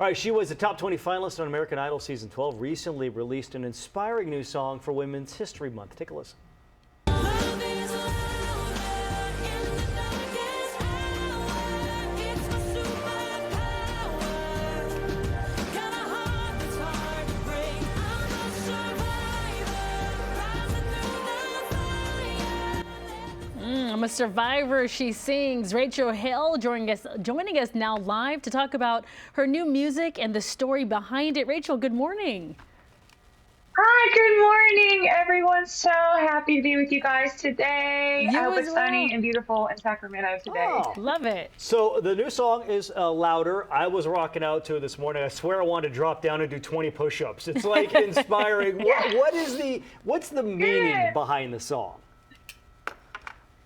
All right, she was a top 20 finalist on American Idol Season 12, recently released an inspiring new song for Women's History Month. Take a listen. I'm a survivor, she sings. Rachel Hale joining us now live to talk about her new music and the story behind it. Rachel, good morning. Hi, good morning, everyone. So happy to be with you guys today. I hope it's sunny and beautiful in Sacramento today. Oh, love it. So the new song is Louder. I was rocking out to it this morning. I swear I wanted to drop down and do 20 push-ups. It's like inspiring. What's the meaning behind the song?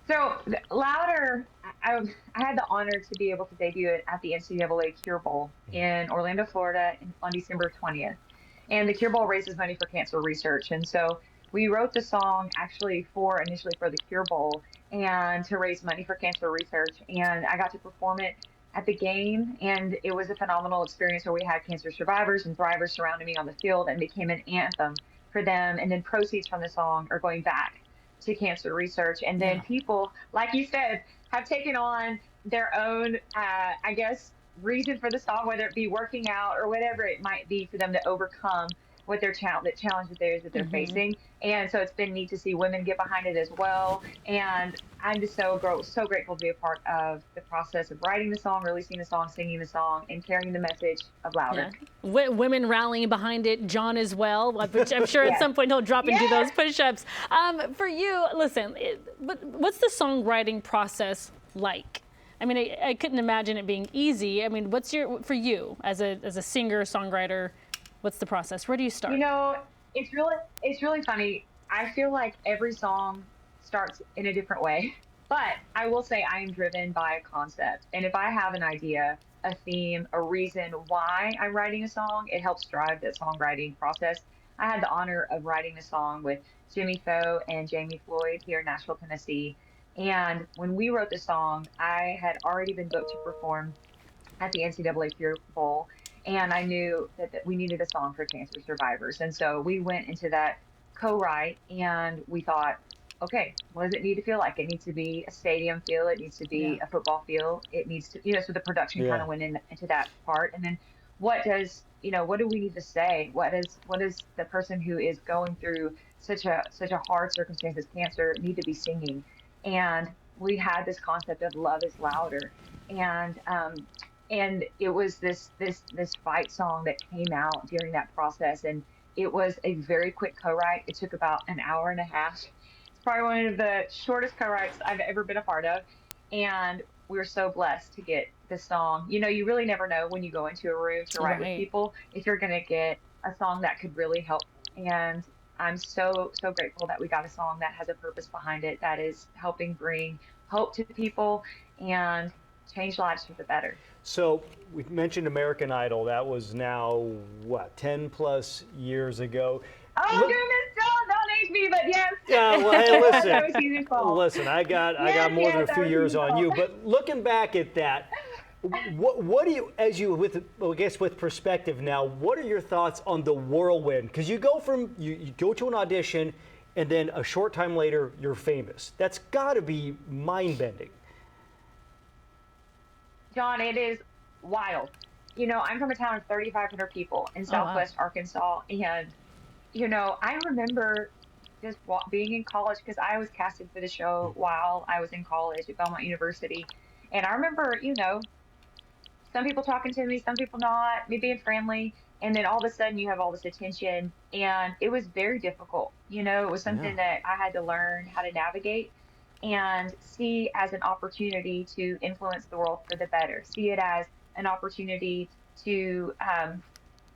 So Louder, I had the honor to be able to debut it at the NCAA Cure Bowl in Orlando, Florida on December 20th. And the Cure Bowl raises money for cancer research. And so we wrote the song actually initially for the Cure Bowl and to raise money for cancer research. And I got to perform it at the game. And it was a phenomenal experience where we had cancer survivors and thrivers surrounding me on the field and became an anthem for them. And then proceeds from the song are going back to cancer research. And then people, like you said, have taken on their own, I guess, reason for the song, whether it be working out or whatever it might be for them to overcome what their challenge that they're facing. And so it's been neat to see women get behind it as well. And I'm just so grateful to be a part of the process of writing the song, releasing the song, singing the song, and carrying the message of Louder. Yeah. Women rallying behind it, John as well, which I'm sure at some point he'll drop and do those push-ups. For you, listen, what's the songwriting process like? I mean, I couldn't imagine it being easy. I mean, for you as a singer, songwriter, what's the process? Where do you start? You know, it's really funny. I feel like every song starts in a different way, but I will say I am driven by a concept. And if I have an idea, a theme, a reason why I'm writing a song, it helps drive that songwriting process. I had the honor of writing a song with Jimmy Foe and Jamie Floyd here in Nashville, Tennessee. And when we wrote the song, I had already been booked to perform at the NCAA Cure Bowl. And I knew that we needed a song for cancer survivors. And so we went into that co-write and we thought, okay, what does it need to feel like? It needs to be a stadium feel. It needs to be a football feel. It needs to, so the production kind of went into that part. And then what do we need to say? What is the person who is going through such a hard circumstance as cancer need to be singing? And we had this concept of love is louder. And it was this fight song that came out during that process. And it was a very quick co-write. It took about an hour and a half. It's probably one of the shortest co-writes I've ever been a part of. And we were so blessed to get this song. You know, you really never know when you go into a room to write with people if you're going to get a song that could really help. And I'm so grateful that we got a song that has a purpose behind it, that is helping bring hope to people and change lives for the better. So we mentioned American Idol. That was now, 10 plus years ago. Oh, goodness, don't age me, but yes. Yeah, well, hey, listen, I got more than a few years on you. But looking back at that, what do you, with perspective now, what are your thoughts on the whirlwind? Because you go you go to an audition, and then a short time later, you're famous. That's got to be mind-bending. John, it is wild. You know, I'm from a town of 3,500 people in Southwest Arkansas. And, I remember just being in college because I was casted for the show while I was in college at Belmont University. And I remember, some people talking to me, some people not, me being friendly. And then all of a sudden you have all this attention. And it was very difficult. It was something that I had to learn how to navigate and see as an opportunity to influence the world for the better. See it as an opportunity to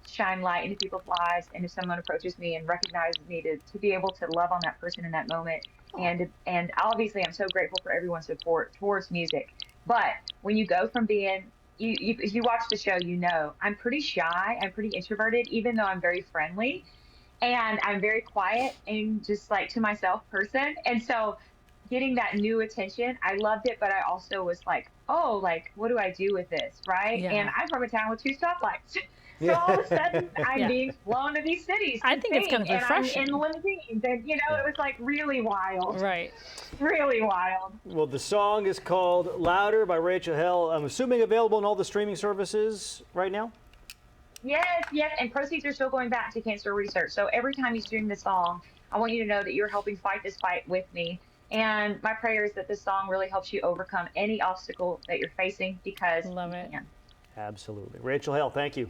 shine light into people's lives. And if someone approaches me and recognizes me, to be able to love on that person in that moment. And obviously I'm so grateful for everyone's support towards music. But when you go from being, if you watch the show, I'm pretty shy, I'm pretty introverted, even though I'm very friendly. And I'm very quiet and just like to myself person. And so getting that new attention. I loved it, but I also was like, oh, like, what do I do with this? Right. Yeah. And I'm from a town with 2 stoplights. So Yeah. all of a sudden I'm Yeah. being flown to these cities I to think it's sing, kind of and I'm refreshing. in limousines, and you know, it was like really wild. Right. Really wild. Well, the song is called Louder by Rachel Hale. I'm assuming available on all the streaming services right now? Yes, yes, and proceeds are still going back to cancer research. So every time you stream the song, I want you to know that you're helping fight this fight with me. And my prayer is that this song really helps you overcome any obstacle that you're facing, because Love you it. can. Absolutely. Rachel Hale, thank you.